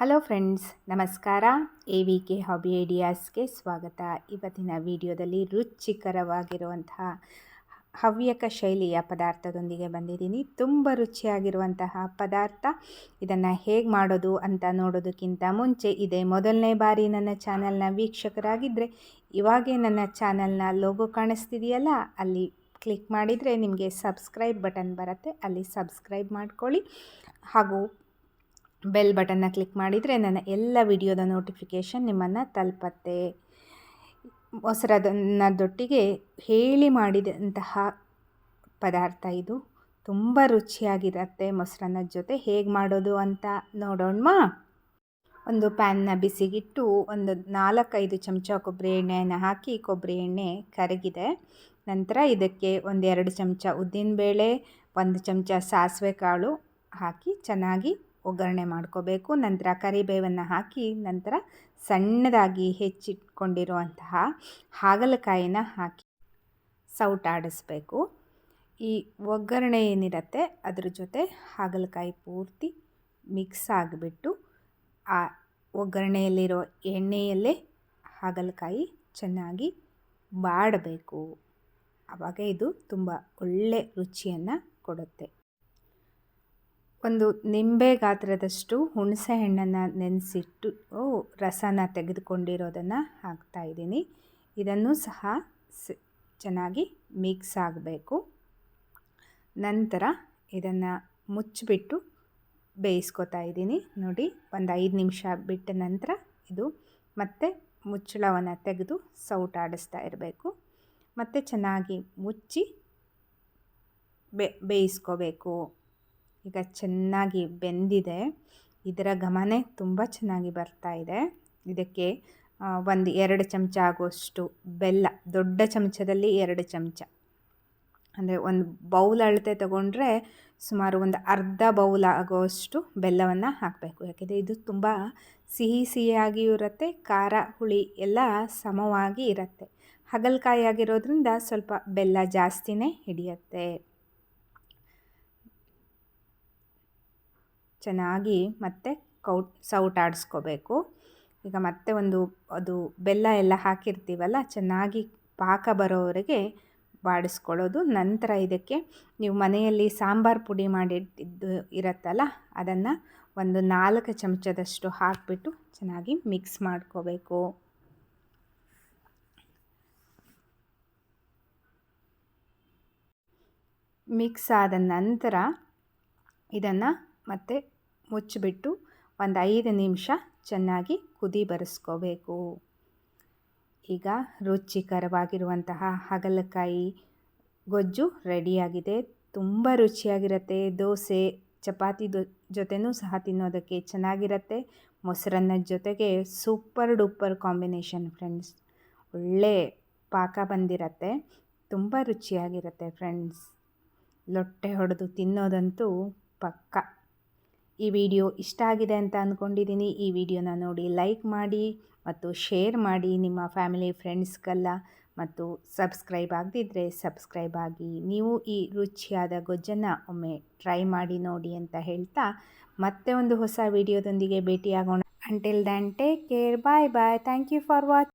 Hello friends, ನಮಸ್ಕಾರ. AVK hobby ಐಡಿಯಾಸ್ಗೆ ಸ್ವಾಗತ. ಇವತ್ತಿನ ವಿಡಿಯೋದಲ್ಲಿ ರುಚಿಕರವಾಗಿರುವಂತಹ ಹವ್ಯಕ ಶೈಲಿಯ ಪದಾರ್ಥದೊಂದಿಗೆ ಬಂದಿದ್ದೀನಿ. ತುಂಬ ರುಚಿಯಾಗಿರುವಂತಹ ಪದಾರ್ಥ. ಇದನ್ನು ಹೇಗೆ ಮಾಡೋದು ಅಂತ ನೋಡೋದಕ್ಕಿಂತ ಮುಂಚೆ ಇದೇ ಮೊದಲನೇ ಬಾರಿ ನನ್ನ ಚಾನಲ್ನ ವೀಕ್ಷಕರಾಗಿದ್ದರೆ ಇವಾಗೇ ನನ್ನ ಚಾನಲ್ನ ಲೋಗೋ ಕಾಣಿಸ್ತಿದೆಯಲ್ಲ, ಅಲ್ಲಿ ಕ್ಲಿಕ್ ಮಾಡಿದರೆ ನಿಮಗೆ ಸಬ್ಸ್ಕ್ರೈಬ್ ಬಟನ್ ಬರುತ್ತೆ. ಅಲ್ಲಿ ಸಬ್ಸ್ಕ್ರೈಬ್ ಮಾಡ್ಕೊಳ್ಳಿ. ಹಾಗೂ ಬೆಲ್ ಬಟನ್ನ ಕ್ಲಿಕ್ ಮಾಡಿದರೆ ನನ್ನ ಎಲ್ಲ ವಿಡಿಯೋದ ನೋಟಿಫಿಕೇಷನ್ ನಿಮ್ಮನ್ನು ತಲುಪತ್ತೆ. ಮೊಸರನ್ನದೊಟ್ಟಿಗೆ ಹೇಳಿ ಮಾಡಿದಂತಹ ಪದಾರ್ಥ ಇದು. ತುಂಬ ರುಚಿಯಾಗಿರುತ್ತೆ. ಮೊಸರನ್ನದ ಜೊತೆ ಹೇಗೆ ಮಾಡೋದು ಅಂತ ನೋಡೋಣ. ಒಂದು ಪ್ಯಾನ್ನ ಬಿಸಿಗಿಟ್ಟು ಒಂದು 4-5 ಚಮಚ ಕೊಬ್ಬರಿ ಎಣ್ಣೆಯನ್ನು ಹಾಕಿ, ಕೊಬ್ಬರಿ ಎಣ್ಣೆ ಕರಗಿದೆ ನಂತರ ಇದಕ್ಕೆ 1-2 ಚಮಚ ಉದ್ದಿನಬೇಳೆ, 1 ಚಮಚ ಸಾಸಿವೆ ಕಾಳು ಹಾಕಿ ಚೆನ್ನಾಗಿ ಒಗ್ಗರಣೆ ಮಾಡ್ಕೋಬೇಕು. ನಂತರ ಕರಿಬೇವನ್ನು ಹಾಕಿ, ನಂತರ ಸಣ್ಣದಾಗಿ ಹೆಚ್ಚಿಟ್ಕೊಂಡಿರುವಂತಹ ಹಾಗಲಕಾಯಿನ ಹಾಕಿ ಸೌಟಾಡಿಸ್ಬೇಕು. ಈ ಒಗ್ಗರಣೆ ಏನಿರುತ್ತೆ ಅದ್ರ ಜೊತೆ ಹಾಗಲಕಾಯಿ ಪೂರ್ತಿ ಮಿಕ್ಸ್ ಆಗಿಬಿಟ್ಟು ಆ ಒಗ್ಗರಣೆಯಲ್ಲಿರೋ ಎಣ್ಣೆಯಲ್ಲೇ ಹಾಗಲಕಾಯಿ ಚೆನ್ನಾಗಿ ಬಾಡಬೇಕು. ಆವಾಗ ಇದು ತುಂಬ ಒಳ್ಳೆ ರುಚಿಯನ್ನು ಕೊಡುತ್ತೆ. ಒಂದು ನಿಂಬೆ ಗಾತ್ರದಷ್ಟು ಹುಣಸೆ ಹಣ್ಣನ್ನು ನೆನೆಸಿಟ್ಟು ರಸನ ತೆಗೆದುಕೊಂಡಿರೋದನ್ನು ಹಾಕ್ತಾಯಿದ್ದೀನಿ. ಇದನ್ನು ಸಹ ಚೆನ್ನಾಗಿ ಮಿಕ್ಸ್ ಆಗಬೇಕು. ನಂತರ ಇದನ್ನು ಮುಚ್ಚಿಬಿಟ್ಟು ಬೇಯಿಸ್ಕೊತಾ ಇದ್ದೀನಿ. ನೋಡಿ, ಒಂದು 5 ನಿಮಿಷ ಬಿಟ್ಟ ನಂತರ ಇದು ಮತ್ತೆ ಮುಚ್ಚಳವನ್ನು ತೆಗೆದು ಸೌಟಾಡಿಸ್ತಾ ಇರಬೇಕು. ಮತ್ತು ಚೆನ್ನಾಗಿ ಮುಚ್ಚಿ ಬೇಯಿಸ್ಕೋಬೇಕು. ಈಗ ಚೆನ್ನಾಗಿ ಬೆಂದಿದೆ. ಇದರ ಘಮನೇ ತುಂಬ ಚೆನ್ನಾಗಿ ಬರ್ತಾ ಇದೆ. ಇದಕ್ಕೆ 1-2 ಚಮಚ ಆಗುವಷ್ಟು ಬೆಲ್ಲ, ದೊಡ್ಡ ಚಮಚದಲ್ಲಿ 2 ಚಮಚ, ಅಂದರೆ ಒಂದು ಬೌಲ್ ಅಳತೆ ತಗೊಂಡ್ರೆ ಸುಮಾರು ಒಂದು ಅರ್ಧ ಬೌಲ್ ಆಗುವಷ್ಟು ಬೆಲ್ಲವನ್ನು ಹಾಕಬೇಕು. ಯಾಕೆಂದರೆ ಇದು ತುಂಬ ಸಿಹಿಯಾಗಿಯೂ ಇರುತ್ತೆ, ಖಾರ ಹುಳಿ ಎಲ್ಲ ಸಮವಾಗಿ ಇರುತ್ತೆ. ಹಾಗಲಕಾಯಿ ಆಗಿರೋದ್ರಿಂದ ಸ್ವಲ್ಪ ಬೆಲ್ಲ ಜಾಸ್ತಿನೇ ಹಿಡಿಯುತ್ತೆ. ಚೆನ್ನಾಗಿ ಮತ್ತೆ ಸೌಟಾಡಿಸ್ಕೋಬೇಕು. ಈಗ ಮತ್ತೆ ಅದು ಬೆಲ್ಲ ಎಲ್ಲ ಹಾಕಿರ್ತೀವಲ್ಲ, ಚೆನ್ನಾಗಿ ಪಾಕ ಬರೋವರೆಗೆ ಬಾಡಿಸ್ಕೊಳ್ಳೋದು. ನಂತರ ಇದಕ್ಕೆ ನೀವು ಮನೆಯಲ್ಲಿ ಸಾಂಬಾರು ಪುಡಿ ಮಾಡಿಟ್ಟಿದ್ದು ಇರುತ್ತಲ್ಲ, ಅದನ್ನು ಒಂದು 4 ಚಮಚದಷ್ಟು ಹಾಕಿಬಿಟ್ಟು ಚೆನ್ನಾಗಿ ಮಿಕ್ಸ್ ಮಾಡ್ಕೋಬೇಕು. ಮಿಕ್ಸ್ ಆದ ನಂತರ ಇದನ್ನು ಮತ್ತೆ ಮುಚ್ಚಿಬಿಟ್ಟು ಒಂದು 5 ನಿಮಿಷ ಚೆನ್ನಾಗಿ ಕುದಿ ಬರಿಸ್ಕೋಬೇಕು. ಈಗ ರುಚಿಕರವಾಗಿರುವಂತಹ ಹಾಗಲಕಾಯಿ ಗೊಜ್ಜು ರೆಡಿಯಾಗಿದೆ. ತುಂಬ ರುಚಿಯಾಗಿರುತ್ತೆ. ದೋಸೆ, ಚಪಾತಿ ಜೊತೆನೂ ಸಹ ತಿನ್ನೋದಕ್ಕೆ ಚೆನ್ನಾಗಿರುತ್ತೆ. ಮೊಸರನ್ನದ ಜೊತೆಗೆ ಸೂಪರ್ ಡೂಪರ್ ಕಾಂಬಿನೇಷನ್ ಫ್ರೆಂಡ್ಸ್. ಒಳ್ಳೆ ಪಾಕ ಬಂದಿರತ್ತೆ. ತುಂಬ ರುಚಿಯಾಗಿರುತ್ತೆ ಫ್ರೆಂಡ್ಸ್. ಲೊಟ್ಟೆ ಹೊಡೆದು ತಿನ್ನೋದಂತೂ ಪಕ್ಕ. ಈ ವಿಡಿಯೋ ಇಷ್ಟ ಆಗಿದೆ ಅಂತ ಅಂದ್ಕೊಂಡಿದ್ದೀನಿ. ಈ ವಿಡಿಯೋನ ನೋಡಿ ಲೈಕ್ ಮಾಡಿ ಮತ್ತು ಶೇರ್ ಮಾಡಿ ನಿಮ್ಮ ಫ್ಯಾಮಿಲಿ ಫ್ರೆಂಡ್ಸ್ಗೆಲ್ಲ. ಮತ್ತು ಸಬ್ಸ್ಕ್ರೈಬ್ ಆಗದಿದ್ದರೆ ಸಬ್ಸ್ಕ್ರೈಬ್ ಆಗಿ. ನೀವು ಈ ರುಚಿಯಾದ ಗೊಜ್ಜನ್ನು ಒಮ್ಮೆ ಟ್ರೈ ಮಾಡಿ ನೋಡಿ ಅಂತ ಹೇಳ್ತಾ, ಮತ್ತೆ ಒಂದು ಹೊಸ ವಿಡಿಯೋದೊಂದಿಗೆ ಭೇಟಿಯಾಗೋಣ. Until then take care. Bye bye. Thank you for watching.